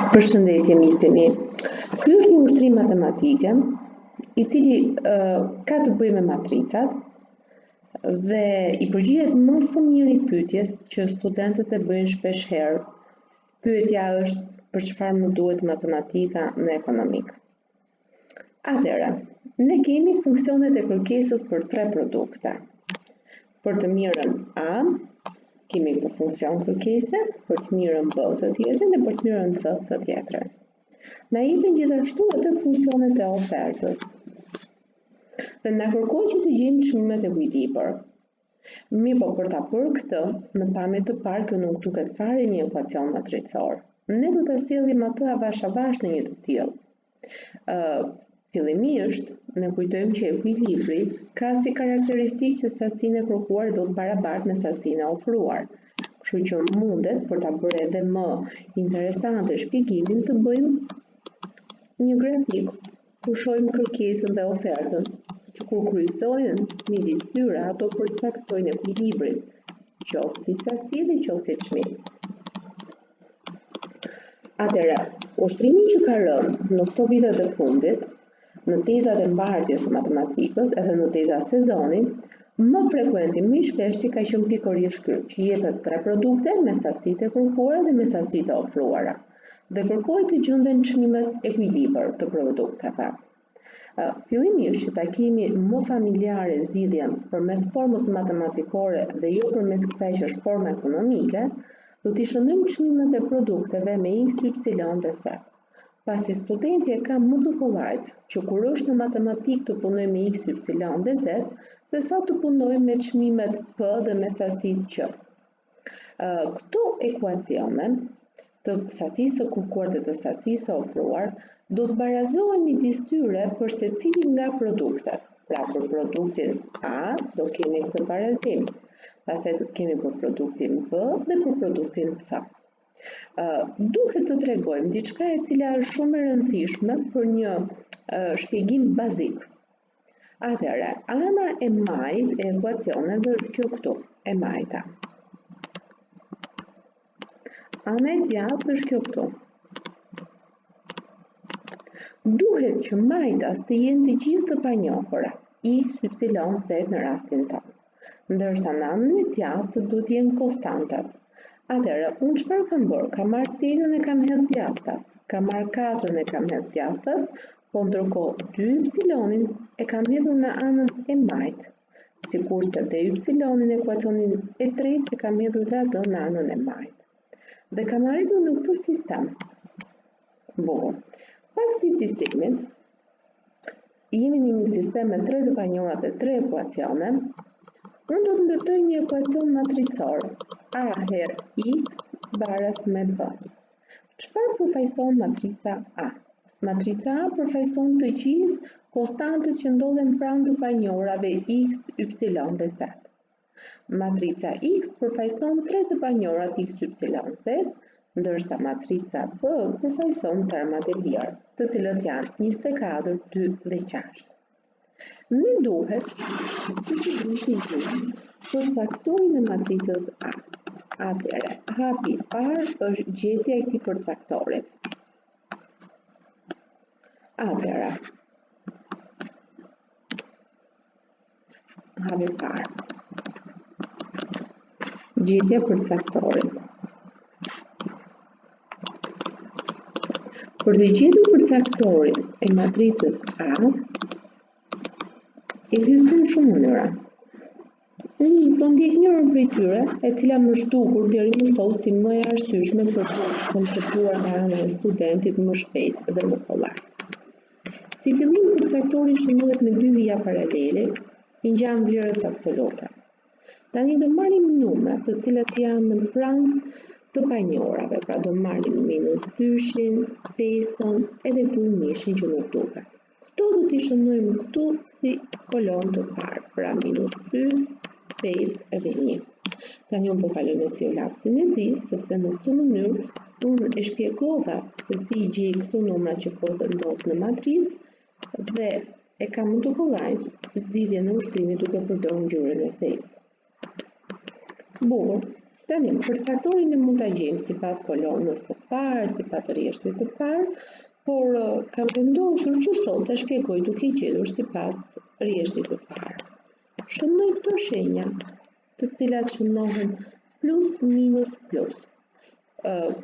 Përshëndetje miqtë mi. Ky është një ushtrim matematike i cili ka të bëjë me matricat dhe i përgjigjet më së miri pyetjes që studentët e bëjnë shpesh herë. Pyetja është për çfarë më duhet matematika në ekonomik. Atëherë, ne kemi funksionet e kërkesës për 3 produkte. Për të mirën A, kemi këtë funksion kërkese, për të mirën B të tjetrën dhe për të mirën C të tjetrën. Na jepin gjithashtu edhe funksionet e ofertës. Dhe na kërkojnë që të gjejmë çmimet e ekuilibër. Mirë, po për ta bërë këtë, në pamje të parë kjo nuk duket fare një ekuacion matricor. Ne do ta sjellim atë avash avash në një të tillë. Fillimisht, ne kujtojmë që ekuilibri ka si karakteristikë që sasinë e kërkuar do të barabartë me sasinë e ofruar. Kështu që mundet, për ta bërë edhe më interesante shpjegimin, të bëjmë një grafik ku shohim kërkesën dhe ofertën, që kur kryqëzohen midis tyre ato përcaktojnë ekuilibrin, qoftë si sasi dhe qoftë si çmim. Atëherë, ushtrimi që ka rënë në këto vite të fundit, në tezat e mbartjes së matematikës edhe në tezat sezoni, më frekuentimisht shpeshti ka qenë pikërisht ky, që jepet 3 produkte me sasitë e kërkuara dhe me sasitë e ofruara, dhe kërkohet të gjenden çmimet ekuilibër të produkteve. Fillimisht që ta kemi më familjare zgjidhjen përmes formës matematikore dhe jo përmes kësaj që është forma ekonomike, do t'i shënojmë çmimet e produkteve me x, y dhe z. Pasi studenti e ka më të kollajt që kur është në matematikë të punoj me x, y dhe z, sesa të punoj me çmimet p dhe me sasitë q. Këto ekuacione të sasisë së kërkuar dhe të sasisë së ofruar do të barazohen midis tyre për secilin nga produktet. Pra për produktin A do kemi këtë barazim, pastaj do të kemi për produktin B dhe për produktin C. Duhet të tregojmë diçka e cila është shumë e rëndësishme për një shpjegim bazik. Atëherë, ana e majtë e ekuacioneve është kjo këtu, e majta. Ana e djathtë është kjo këtu. Duhet që majtas të jenë të gjithë të panjohura, x, y, z në rastin tonë, ndërsa në anën e djathtë duhet të jenë konstantat. Atëherë, unë çfarë kam bërë? Kam marrë telën e kam hedhur djathtas, kam marrë katrën e kam hedhur djathtas, po ndërkohë 2y e kam hedhur në anën e majtë, sikurse dhe y-in e ekuacionin e tretë e kam hedhur dhe atë në anën e majtë. Dhe kam arritur në këtë sistem. Bukur. Pas këtij sistemit, jemi në një sistem me 3 të panjohura dhe 3 ekuacione. Unë do të ndërtoj një ekuacion matricor, A herë x baras me b. Çfarë përfaqëson matrica A? Matrica A përfaqëson të gjithë konstantët që ndodhen pranë të panjohurave x, y dhe z. Matrica X përfaqëson 3 të panjohurat x, y, z, ndërsa matrica B përfaqëson termat e lirë, të cilët janë 24, 2 dhe 6. Ne duhet të përcaktojmë përcaktorin e matricës A. Atëherë, hapi i parë është gjetja e këtij përcaktorit. Atëherë, hapi i parë. Gjetja e përcaktorit. Për të gjetur përcaktorin e matricës A, ekzistojnë shumë mënyra. Unë do ndjek njërën prej tyre, e cila më zhdukur deri më sot si më e arsyeshme për të konceptuar nga ana e studentit më shpejt dhe më kollaj. Si fillim, përcaktori shënohet me 2 vija paralele, i ngjan vlerës absolute. Tani do marrim numra të cilat janë pranë të panjohurave, pra do marrim -2, 5 edhe këtu nishin që nuk duket. Këto do t'i shënojmë këtu si kolon të parë, pra -2, 5 edhe 1. Tani unë po kaloj me stilolapsin e zi, sepse në këtë mënyrë unë e shpjegova se si i gjej këto numra që po vendos në matricë dhe e kam më të kollajt zgjidhjen e ushtrimit duke përdorur ngjyrën e zezë. Bukur. Tani, përcaktorin e mund ta gjejmë sipas kolonës së parë, sipas rrjeshtit të parë, por kam vendosur që sot ta shpjegoj duke gjetur sipas rrjeshtit të parë. Shënoj këto shenja, të cilat shënohen plus, minus, plus.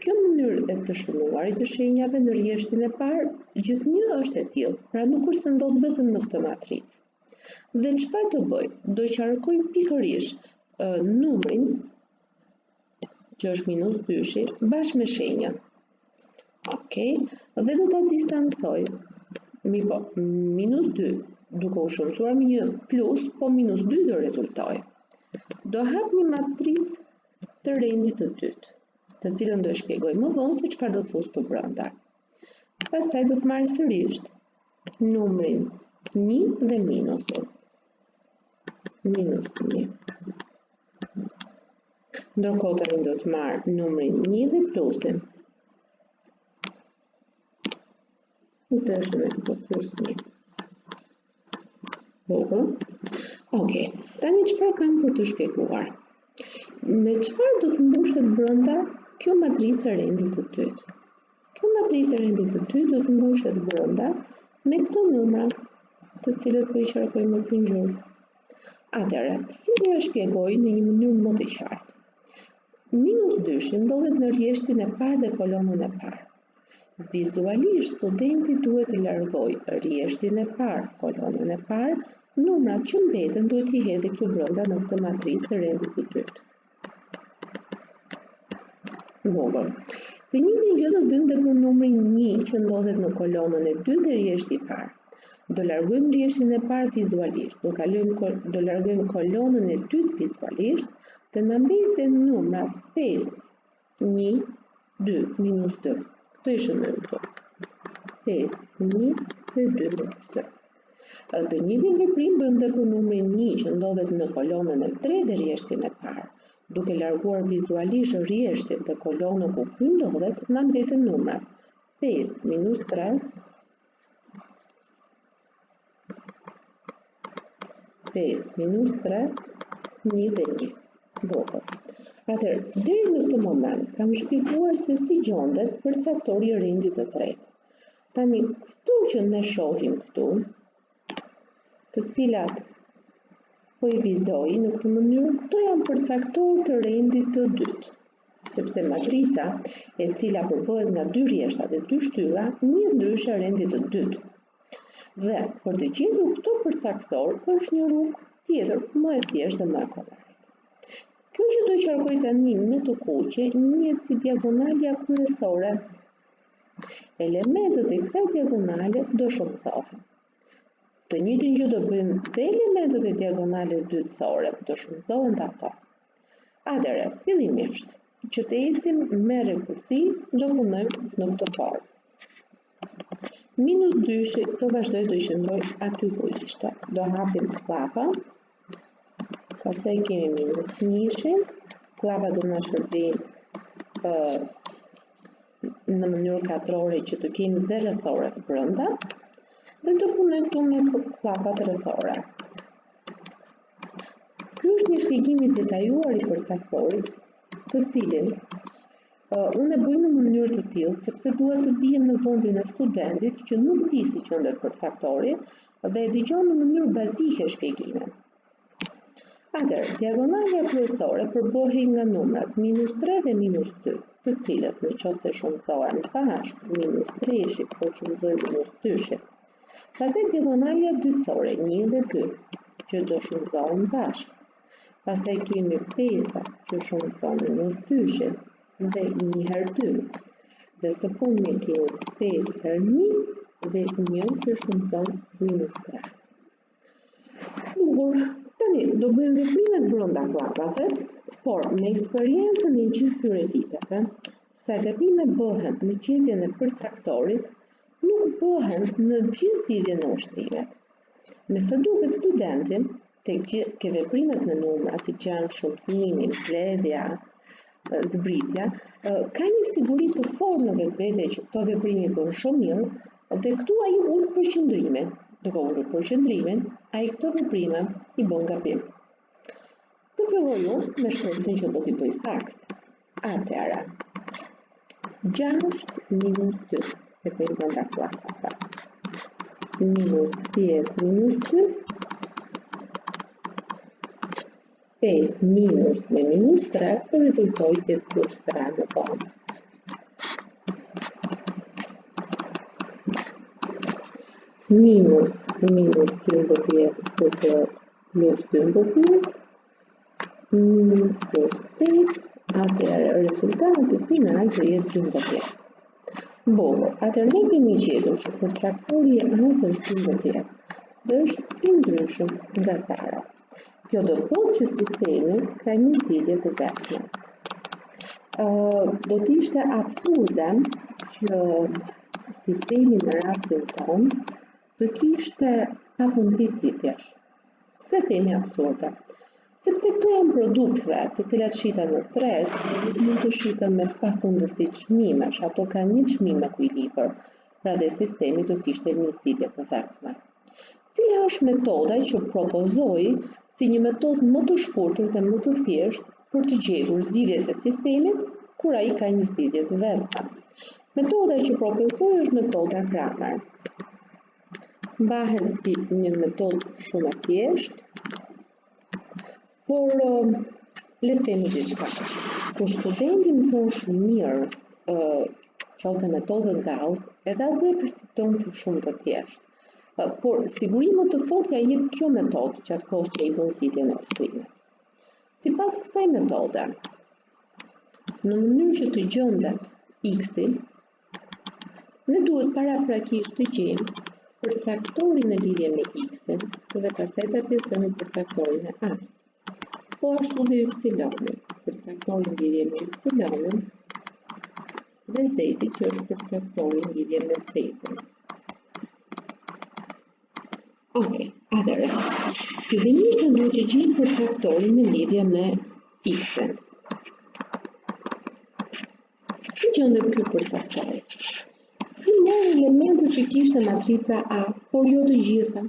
Kjo mënyrë e të shënuarit të shenjave në rrjeshtin e parë gjithnjë është e tillë, pra nuk është se ndodh vetëm në këtë matricë. Dhe çfarë do bëj? Do qarkoj pikërisht numrin që është minus 2-shi bashkë me shenjën. Okej, dhe do ta distancoj. Minus 2 duke u shumësuar me një plus, po minus 2 do rezultojë. Do hap një matricë të rendit të dytë, të cilën do e shpjegoj më vonë se çfarë do të fusë për brenda. Pastaj do të marr sërish numrin 1 dhe minusin. Minus 1. Ndërkohë tani do të marr numrin 1 dhe plusin. Të shënoj këto plus 1. Okej, tani çfarë kam për të shpjeguar? Me çfarë do të mbushet brenda kjo matricë e rendit të dytë? Kjo matricë e rendit të dytë do të mbushet brenda me këto numra, të cilët po I qarkoj më të ngjyrë. Atëherë, si do ja shpjegoj në një mënyrë më të qartë? Minus 2-shi ndodhet në rrjeshtin e parë dhe kolonën e parë. Vizualisht, studenti duhet të largoj rrjeshtin e parë, kolonën e parë, numrat që mbeten duhet I hedhë këtu brenda në këtë matricë të rendit të dytë. Të njëjtën gjë do të bëjmë edhe për numrin 1 që ndodhet në kolonën e dytë dhe rrjeshti I parë. Do largojmë rrjeshtin e parë vizualisht, do largojmë kolonën e dytë vizualisht dhe na mbeten numrat 5, 1, 2, minus 2. Këto I shënojmë këtu. 5, 1 dhe 2 minus 2. Të njëjtin veprim bëjmë edhe për numrin 1 që ndodhet në kolonën e tretë dhe rrjeshtin e parë. Duke larguar vizualisht rrjeshtin të kolonën ku ky ndodhet, na mbeten numrat 5 minus 3, 5 minus 3, 1 dhe 1. Atëherë, deri në këtë moment kam shpjeguar se si gjendet përcaktori I rendit të tretë. Tani, këto që ne shohim këtu, të cilat po I vizoj në këtë mënyrë, këto janë përcaktorë të rendit të dytë, sepse matrica e cila përbëhet nga dy rrjeshta dhe dy shtylla, një ndryshe rendit të dytë. Dhe për të gjetur këto përcaktorë është një rrugë tjetër më e thjeshtë dhe më e kollajt. Kjo që do qarkoj tani me të kuqe njihet si diagonalja kryesore. Elementët e kësaj diagonale do shumësohen. Të njëjtën gjë do bëjmë dhe elementët e diagonales dytësore, do shumësohen të ato. Atëherë, fillimisht, që të ecim me rregullsi, do punojmë në këtë formë. Minus 2-shi do vazhdoj të qëndroj aty ku ishte. Do hapim klapa, pastaj kemi minus 1-shin, klapa do na shërbejnë në mënyrë katrore që të kemi dhe rrethore të brenda, dhe do punojmë këtu me klapat rrethore. Ky është një shpjegim I detajuar I përcaktorit, të cilin unë e bëj në mënyrë të tillë sepse duhet të bijem në vendin e studentit që nuk di si qëndet përcaktori dhe e dëgjon në mënyrë bazike shpjegimin. Atëherë, diagonalja kryesore përbëhej nga numrat minus 3 dhe minus 2, të cilët në qoftë se shumësohen bashkë, minus 3-shi po shumësoj minus 2-shi. Pastaj diagonalja dytësore 1 dhe 2, që do shumësohen bashkë. Pastaj kemi 5 që shumëson minus 2-shi dhe 1 herë 2. Dhe së fundmi kemi 5 herë 1 dhe 1 që shumëson minus 3. Tani, do bëjmë veprimet brenda klapave, por me eksperiencën e gjithë këtyre viteve, sa gabimet bëhen në gjetjen e përcaktorit, nuk bëhen në gjithë zgjidhjen e ushtrimit. Me sa duket studentin, tek ke veprimet me numra, si që janë shumësimi, mbledhja, zbritja, ka një siguri të fortë në vetvete që këto veprimi bën shumë mirë, dhe këtu ai ul përqendrimin. Duke ulur përqendrimin, ai këto veprime I bën gabim. Të filloj unë me shpresën që do t'i bëj sakt. Atëherë, 6 minus 2, e për i bënda klasa fa. Minus 10 minus 2, 5 minus me minus 3, të rezultoj të plus 3 në tonë. Minus 12 të plus 12, plus 8, atëherë rezultati final të jetë 12. Bogo, atëherë ne kemi gjetur që përcaktori e asë është 12 dhe është i ndryshëm nga Sara. Kjo do të thotë që sistemi ka një zgjidhje të vetme. Do të ishte absurde që sistemi në rastin tonë të kishte pafundësi zgjidhjesh. Se themi absurde? Sepse këtu janë produktve të cilat shiten në treg, mund të shiten me pafundësi çmimesh, ato kanë një çmim ekuilibër, pra dhe sistemi do të ishte një zgjidhje të vetme. Cila është metoda që propozoi si një metodë më të shkurtër dhe më të thjeshtë për të gjetur zgjidhjet e sistemit kur ai ka një zgjidhje të vetme. Metoda që propozoi është metoda Kramer. Mbahet si një metodë shumë e thjeshtë, por le të themi diçka. Kur studenti mëson shumë mirë qoftë metodën Gauss, edhe atë e percepton si shumë të thjeshtë. Por sigurime të forta i jep kjo metodë gjatë kohës që i bën zgjidhjen e ushqimit. Sipas kësaj metode, në mënyrë që të gjendet x-i, ne duhet paraprakisht të gjejmë përcaktorin në lidhje me x-in dhe pastaj ta pjesëtojmë përcaktorin e a. Po ashtu dhe y-in, përcaktorin në lidhje me y-in dhe z-i që është përcaktorin në lidhje me z-in. Okej, atëherë, fillimisht ne duhet të gjejmë përcaktorin në lidhje me x-in. Si gjendet ky përcaktor? Ky merr elementet që kishte matrica A, por jo të gjitha.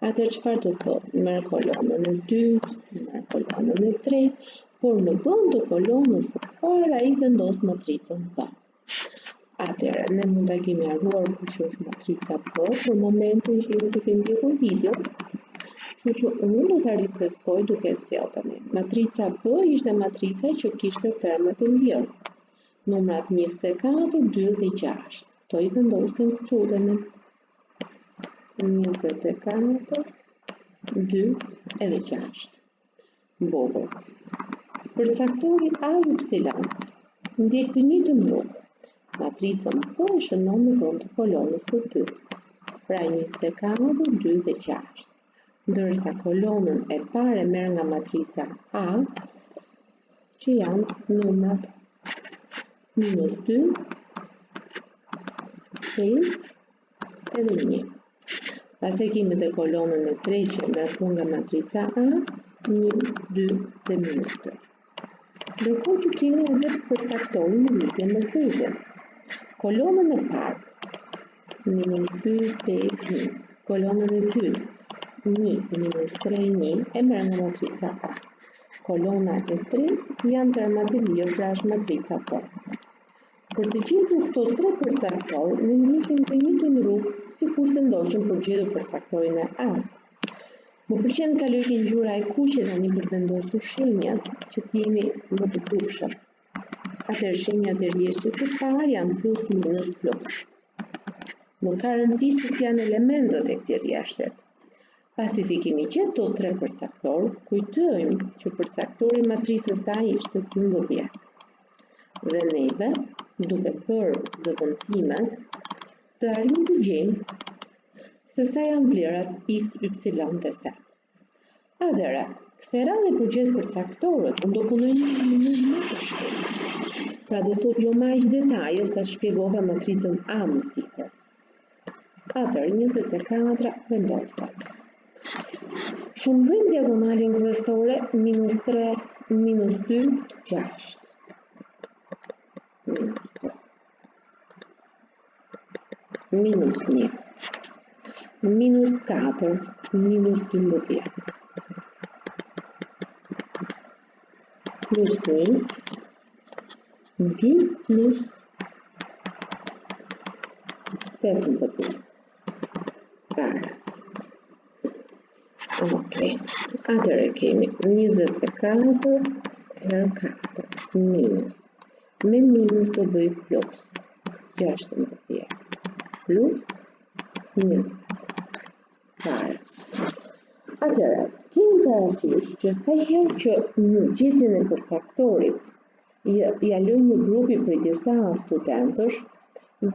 Atëherë çfarë do të thotë? Merr kolonën e dytë, merr kolonën e tretë, por në vend të kolonës së parë ai vendos matricën B. Atëherë, ne mund ta kemi harruar kush është matrica B për momentin që ju duke ndjekur video. Kështu që unë do ta rifreskoj duke sjellë tani. Matrica B ishte matrica që kishte termat e lirë. Numrat 24, 2 dhe 6. To i vendosim këtu dhe ne 24, 2 edhe 6. Bogo. Përcaktori A y ndjek të njëjtën rrugë. Matricën B e shënon në vend të kolonës së dytë. Pra 24, 2 dhe 6. Ndërsa kolonën e parë merr nga matrica A, që janë numrat -2, 6 edhe 1. Pastaj kemi dhe kolonën e tretë që merr nga matrica A, 1, 2 dhe -2. Ndërkohë që kemi edhe përcaktorin në lidhje me z-in. Kolonën e parë, -2, 5, 1. Kolonën e dytë, 1, -3, 1, e merr nga matrica A. Kolona e tretë janë termat e lirë, pra është matrica B. Për të gjetur këto tre përcaktorë, ne ndjekim të njëjtën rrugë sikur se ndoqëm për gjetur përcaktorin e A-s. Më pëlqen të kaloj ke ngjyra e kuqe tani për të vendosur shenjat që të jemi më të dukshëm. Atëherë shenjat e rrjeshtit të parë janë plus, minus, plus. Nuk ka rëndësi se si janë elementët e këtij rrjeshtit. Pasi i kemi gjetur të tre përcaktorë, kujtojmë që përcaktori i matricës A ishte 12. Dhe neve, duke bërë zëvendësime, të arrijmë të gjejmë se sa janë vlerat x, y dhe z. Atëherë, kësaj radhe për gjetur përcaktorët, unë do punoj në mënyrë më të shpejtë. Pra do të thotë jo më aq detaje sa shpjegova matricën A më sipër. Atëherë 24 vendoset. Shumëzojmë diagonalin kryesore -3, -2, 6. -1, -4, -12. plus 1, 2 plus 18. Ok, atëherë kemi 24 her 4 minus. Me minus do bëj plus 16 plus 20. Atëherë, kemi parasysh që sa herë që në gjetjen e përcaktorit ja lënë një grupi prej disa studentësh,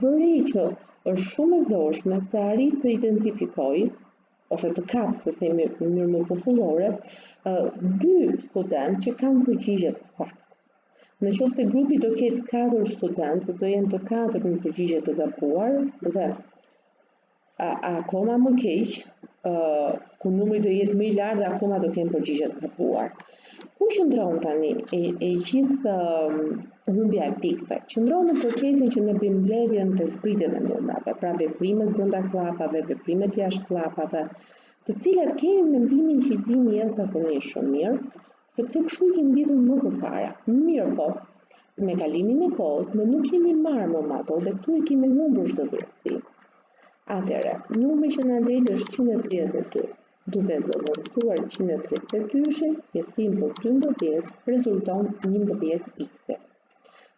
vërej që është shumë e zorshme të arrit të identifikoj ose të kapë, se themi në mënyrë më popullore, dy studentë që kanë përgjigje të saktë. Në qoftë se grupi do ketë 4 studentë, do jenë të 4 në përgjigje të gabuar dhe akoma më keq, ku numri do jetë më i lartë dhe akoma do kenë përgjigje të gabuar. Ku qëndron tani e gjithë humbja e pikëve? Qëndron në procesin që ne bëjmë mbledhjen të zbritjet e numrave, pra veprimet brenda kllapave, veprimet jashtë kllapave, të cilat kemi mendimin që i dini jashtëzakonisht shumë mirë, sepse kështu i kemi ditur më përpara. Mirë po, me kalimin e kohës, ne nuk kemi marrë më ato dhe këtu e kemi humbur çdo drejtësi. Atëherë, numri që na del është 132. Duke zëvendësuar 132-shin, pjesëtim për 12 rezulton 11x.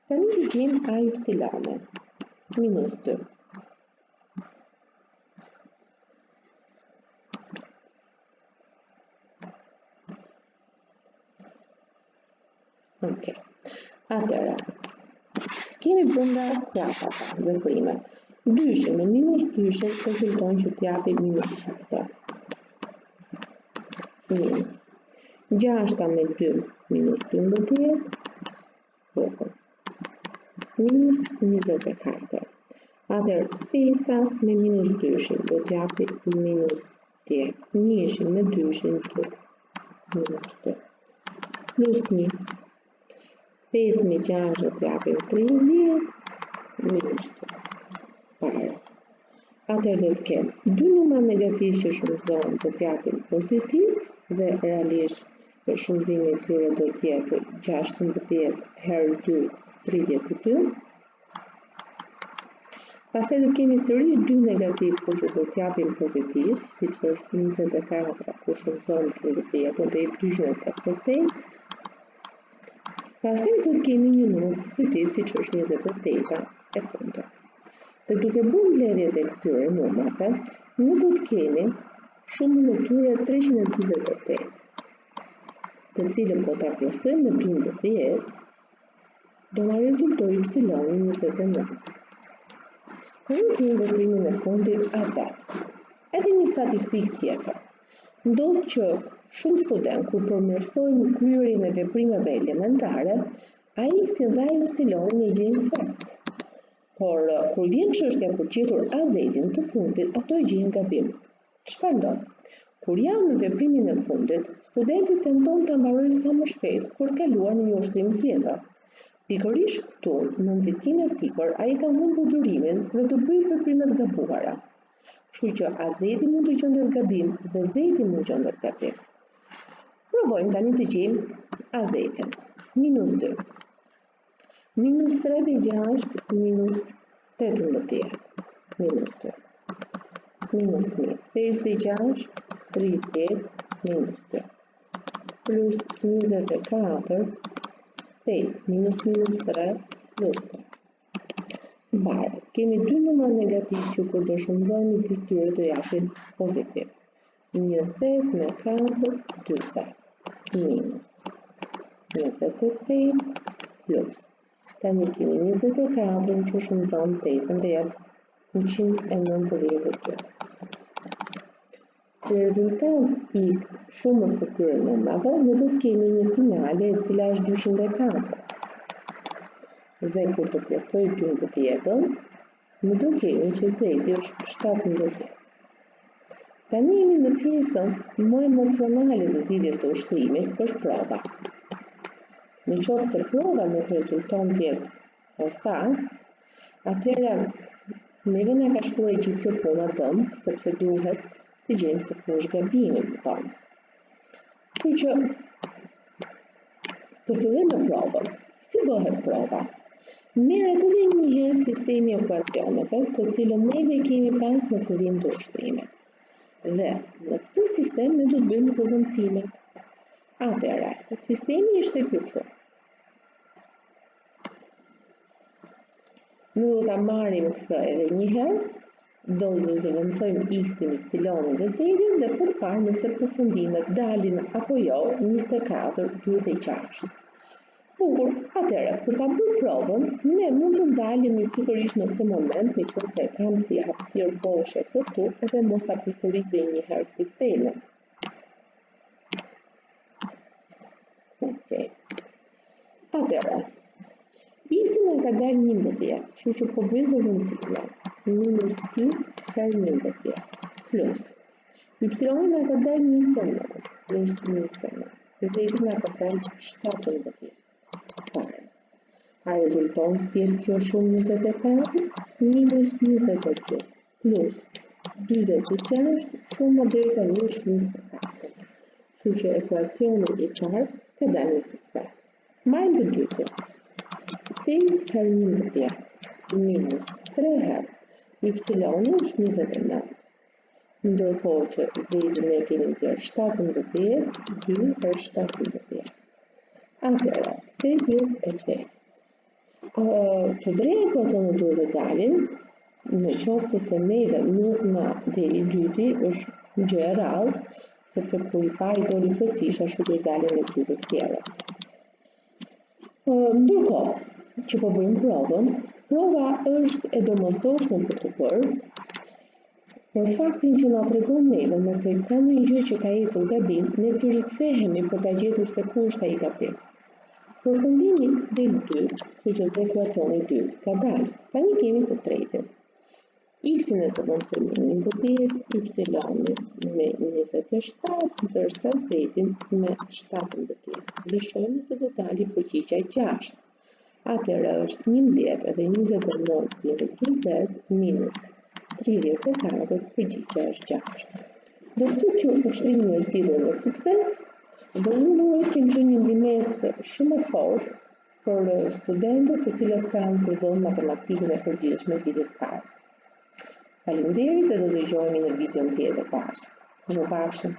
Tani gjejmë a y minus 2. Ok. Atëherë, kemi brenda kllapave veprimet. 2-shin me minus 2-shin rezulton që t'japi minus 7. 6 me 2 minus 12 minus 24. Atëherë 5 me minus 2-shin do t'japi minus 10. 1-shin me 2-shin 2 minus 2 plus 1. 5 me 6 do t'japi 13 minus 2. Atëherë do të kemë dy numra negativ që shumëzohen do t'japin pozitiv dhe realisht shumëzimi i tyre do të jetë 16 herë 2 32. Pastaj do kemi sërish dy negativ por që do t'japin pozitiv, siç është 24 ku shumëzohen 30 dhe 288. Pastaj do të kemi një numër pozitiv siç është 28 e fundit. Dhe duke bërë mbledhjet e këtyre numrave, ne do të kemi shumën e tyre 348, të cilën po ta pjestojmë me 12, do na rezultojë ypsiloni 29. Kemi veprimin e fundit AZ. Edhe një statistikë tjetër. Ndodh që shumë studentë kur përmirësojnë kryerjen e veprimeve elementare, ai si dha ypsilonin e gjejnë saktë. Por kur vjen çështja për gjetur AZ-in të fundit, ato e gjejnë gabim. Çfarë ndodh? Kur janë në veprimin e fundit, studenti tenton ta mbarojë sa më shpejt kur të kaluar në një ushtrim tjetër. Pikërisht këtu, në nxitim e sipër, ai ka humbur durimin dhe do bëjë veprimet gabuara. Kështu që AZ-i mund të gjendet gabim dhe Z-i mund të gjendet gabim. Provojmë tani të gjejmë AZ-in. Minus 2. Minus 3 dhe 6 minus 18. Minus 2. Minus 1. 5 dhe 6 30 minus 2. Plus 24. 5 minus 3 plus 3. Barë, kemi dy numra negativ që kur do shumëzojnë midis tyre do japin pozitiv. 20 me 4, 40 minus 28 plus. Tani kemi 24 që shumëzon 8 dhe jep 192. Si rezultat i shumës së këtyre numrave, ne do të kemi një finale e cila është 204. Dhe kur të plotësoj 12-ën, ne do kemi që Z-i është 17. Tani jemi në pjesën më emocionale të zgjidhjes së ushtrimit, është prova. Në qoftë se prova nuk rezulton të jetë e saktë, atëherë neve na ka shkuar gjithë kjo puna dëm, sepse duhet të gjejmë se ku është gabimi më vonë. Kështu që Të fillojmë me provën. Si bëhet prova? Merret edhe një herë sistemi i ekuacioneve, të cilën neve kemi pas në fillim të ushtrimit. Dhe në këtë sistem ne do të bëjmë zëvendësimet. Atëherë, sistemi ishte këtu. Ne do ta marrim këtë edhe një herë, do të zëvendësojmë x-in, y-in dhe z-in dhe për të parë nëse përfundimet dalin apo jo 24, 26. Bukur, atëherë, për ta bërë provën, ne mund të ndalemi pikërisht në këtë moment, nëse kam si hapësirë boshe këtu, edhe mos ta përsërisë një herë sistemin. Okej. Atëherë, x-i na ka dalë 11, kështu që po bëj zëvendësime. Minus y herë 11 plus y-i na ka dalë 29 plus 29. Z-i na ka dalë 17. A rezulton të jetë kjo shumë 24 minus 22 plus 26 shumë më drejta është 24. Kështu që ekuacioni i parë ka dalë me sukses. Marrim të dytën. 5 herë 11 minus 3 herë y-i është 29. Ndërkohë që z-in ne kemi nxjerrë 17, 2 herë 17. Atëherë, 55. Të drejta ekuacionet duhet të dalin, në qoftë se neve nuk na deli dyti, është gjë e rrallë, sepse kur i pari doli plotësisht, ashtu do i dalin edhe dy të tjera. Ndërkohë që po bëjmë provën, prova është e domosdoshme për të bërë, për faktin që na tregon neve nëse ka ndonjë gjë që ka ecur gabim, ne të rikthehemi për ta gjetur se ku është ai gabim. Përfundimi del 2, kështu që ekuacioni i dytë ka dalë. Tani kemi të tretën. X-in e zëvendësojmë me 11, y-in me 27, ndërsa z-in me 17. Dhe shohim se do dali përgjigja 6. Atëherë është 11 edhe 29 jemi 40 minus 34, përgjigja është 6. Do të thotë që ushtrimi është zgjidhur me sukses. Dhe unë kemë qenë një ndihmës shumë e fortë për studentët të cilët kanë përdorur matematikën e përgjithshme vitit parë. Faleminderit dhe do të dëgjohemi në videon tjetër bashkë. Mirupafshim.